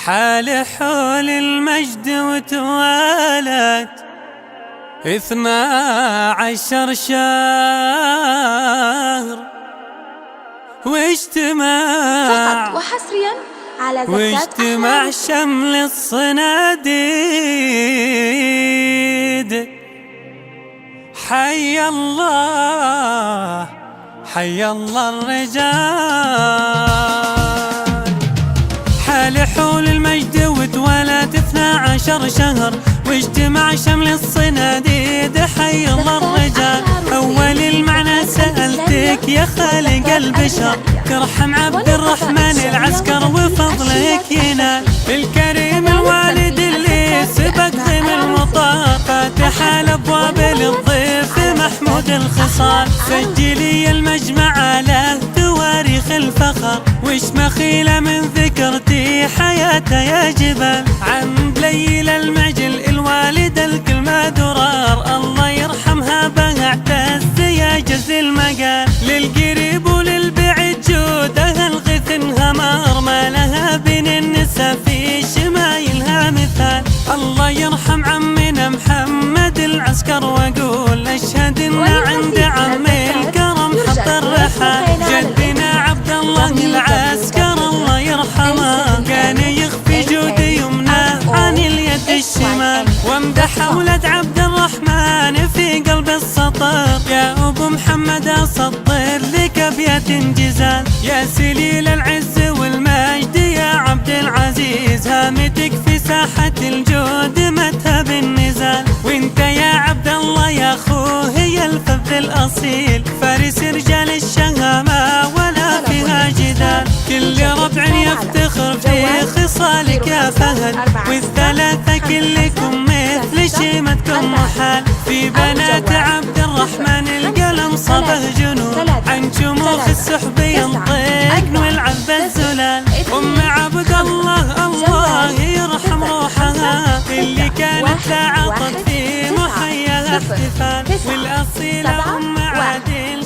حال حول المجد وتوالت 12 شهر فقط وحصريا على واجتماع شمل الصناديد. حي الله حي الله الرجال. حال حول المجد وتوالت 12 شهر واجتماع شمل الصناديد. حي الله الرجال. أول المعنى سألتك يا خالق البشر ترحم عبد الرحمن العسكر وفضلك ينال. الكريم الوالد اللي سبق ضمن المطار فاتح الأبواب للضيف محمود الخصال. سجلي المجمع له تواريخ الفخر وش مخيلة من ذكرتي حياته يا جبال. عند ليلى المجل الوالدة الكلمة درار الله يرحمها بها اعتز يا جز المقال. للقريب وللبعيد جودها الغيث انهمر ما لها بين النساء في شمايلها مثال. الله يرحم عمنا محمد العسكر واقول اشهد ان عند عمي الكرم حط الرحال. جدنا عبد الله العسكر الله يرحمه كان يخفي جود يمناه عن اليد الشمال. وامدح ولد عبد الرحمن في قلب السطر يا ابو محمد اسطر لك ابيات جزال. يا سليل العز والمجد يا عبد العزيز هامتك في ساحة الجود متها بالنزال. وانت يا عبد الله يا اخوه هي الفذ الاصيل فارس رجال الشهامة ولا فيها جدال. كل ربع يفتخر في خصالك يا فهد والثلاثة كلكم مثل شيمتكم محال. في بنات عبد الرحمن القلم صبه جنون عن شموخ السحب ينطق والعذب الزلال. ام عبد الله الله يرحم روحها اللي كانت تعاطت في محياها احتفال. والاصيلة ام عادل